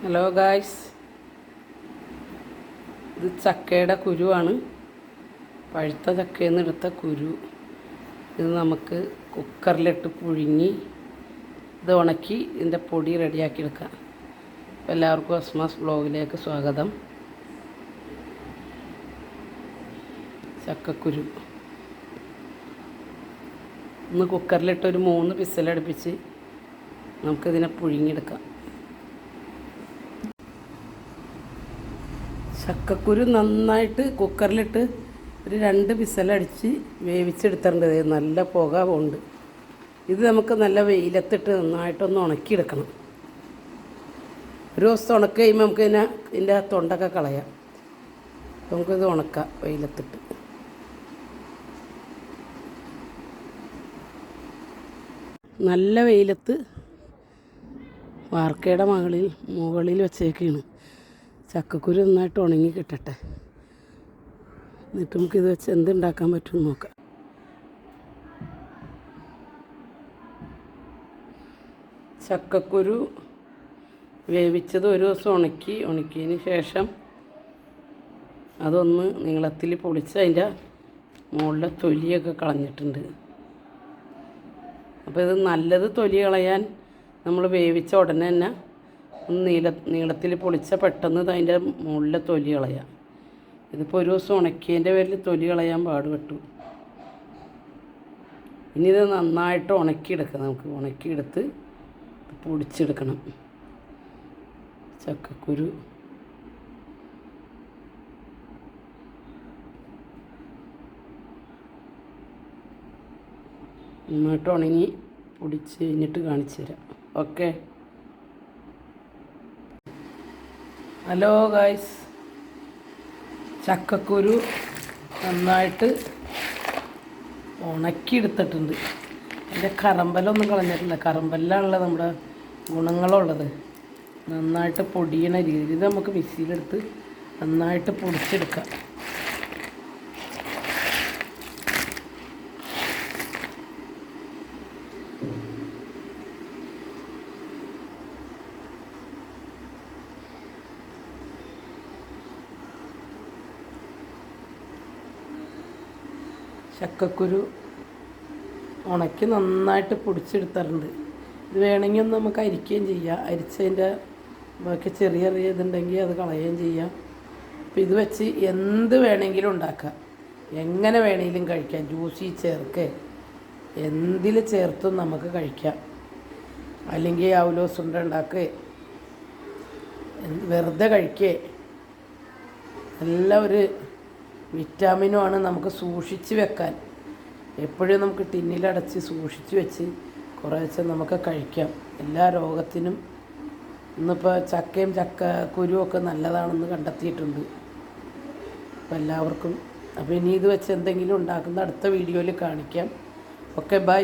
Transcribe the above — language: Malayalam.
ഹലോ ഗായ്സ്, ഇത് ചക്കയുടെ കുരുവാണ്. പഴുത്ത ചക്കയിൽ നിന്ന് എടുത്ത കുരു. ഇത് നമുക്ക് കുക്കറിലിട്ട് പുഴുങ്ങി ഇത് ഉണക്കി ഇതിൻ്റെ പൊടി റെഡിയാക്കി എടുക്കാം. എല്ലാവർക്കും അസ്മാസ് വ്ളോഗിലേക്ക് സ്വാഗതം. ചക്കക്കുരു ഒന്ന് കുക്കറിലിട്ട് ഒരു 3 വിസിലടുപ്പിച്ച് നമുക്കിതിനെ പുഴുങ്ങിയെടുക്കാം. ചക്കക്കുരു നന്നായിട്ട് കുക്കറിലിട്ട് ഒരു 2 വിസിലടിച്ച് വേവിച്ചെടുത്തിട്ടുണ്ട്. നല്ല പുക ഉണ്ട്. ഇത് നമുക്ക് നല്ല വെയിലത്തിട്ട് നന്നായിട്ടൊന്ന് ഉണക്കിയെടുക്കണം. ഒരു ദിവസം ഉണക്കി കഴിയുമ്പോൾ നമുക്ക് ഇതിൻ്റെ തൊണ്ടൊക്കെ കളയാം. നമുക്കിത് ഉണക്കാം വെയിലത്തിട്ട്. നല്ല വെയിലത്ത് വാർക്കയുടെ മുകളിൽ വെച്ചേക്കാണ്. ചക്കക്കുരു നന്നായിട്ട് ഉണങ്ങി കിട്ടട്ടെ. എന്നിട്ട് നമുക്കിത് വെച്ച് എന്തുണ്ടാക്കാൻ പറ്റുമെന്ന് നോക്കാം. ചക്കക്കുരു വേവിച്ചത് ഒരു ദിവസം ഉണക്കിയതിന് ശേഷം അതൊന്ന് നീളത്തിൽ പൊളിച്ച് അതിൻ്റെ മുകളിലെ തൊലിയൊക്കെ കളഞ്ഞിട്ടുണ്ട്. അപ്പോൾ ഇത് നല്ലത് തൊലി കളയാൻ നമ്മൾ വേവിച്ച ഉടനെ തന്നെ നീളത്തിൽ പൊളിച്ച പെട്ടെന്ന് അതിൻ്റെ മുകളിലെ തൊലി കളയാം. ഇതിപ്പോൾ ഒരു ദിവസം ഉണക്കിയതിൻ്റെ പേരിൽ തൊലി കളയാൻ പാടുപെട്ടു. ഇനി ഇത് നന്നായിട്ട് ഉണക്കിയെടുക്കാം. നമുക്ക് ഉണക്കിയെടുത്ത് പൊടിച്ചെടുക്കണം. ചക്കക്കുരു നന്നായിട്ട് ഉണങ്ങി പൊടിച്ച് കഴിഞ്ഞിട്ട് കാണിച്ചു തരാം. ഓക്കെ. ഹലോ ഗായ്സ്, ചക്കക്കുരു നന്നായിട്ട് ഉണക്കിയെടുത്തിട്ടുണ്ട്. അതിൻ്റെ കറമ്പലൊന്നും കളഞ്ഞിട്ടില്ല. കറമ്പലിലാണല്ലോ നമ്മുടെ ഗുണങ്ങളുള്ളത്. നന്നായിട്ട് പൊടിയണ രീതി ഇത് നമുക്ക് മിക്സിയിലെടുത്ത് നന്നായിട്ട് പൊടിച്ചെടുക്കാം. ചക്കക്കുരു ഉണക്കി നന്നായിട്ട് പൊടിച്ചെടുത്താറുണ്ട്. ഇത് വേണമെങ്കിൽ ഒന്ന് നമുക്ക് അരിക്കുകയും ചെയ്യാം. അരിച്ചതിൻ്റെ ബാക്കി ചെറിയ ഇതുണ്ടെങ്കിൽ അത് കളയുകയും ചെയ്യാം. അപ്പോൾ ഇത് വെച്ച് എന്ത് വേണമെങ്കിലും ഉണ്ടാക്കാം. എങ്ങനെ വേണമെങ്കിലും കഴിക്കാം. ജ്യൂസിൽ ചേർക്കുക, എന്തിൽ ചേർത്തും നമുക്ക് കഴിക്കാം. അല്ലെങ്കിൽ അവലോസ് ഉണ്ട ഉണ്ടാക്കുക, വെറുതെ കഴിക്കുക. നല്ല ഒരു വിറ്റാമിനുമാണ്. നമുക്ക് സൂക്ഷിച്ച് വെക്കാൻ. എപ്പോഴും നമുക്ക് ടിന്നിലടച്ച് സൂക്ഷിച്ച് വെച്ച് കുറേശ്ശെ നമുക്ക് കഴിക്കാം. എല്ലാ രോഗത്തിനും ഇന്നിപ്പോൾ ചക്കയും ചക്കക്കുരുവൊക്കെ നല്ലതാണെന്ന് കണ്ടെത്തിയിട്ടുണ്ട്. അപ്പോൾ എല്ലാവർക്കും. അപ്പോൾ ഇനി ഇത് വെച്ച് എന്തെങ്കിലും ഉണ്ടാക്കുന്ന അടുത്ത വീഡിയോയിൽ കാണിക്കാം. Okay, by.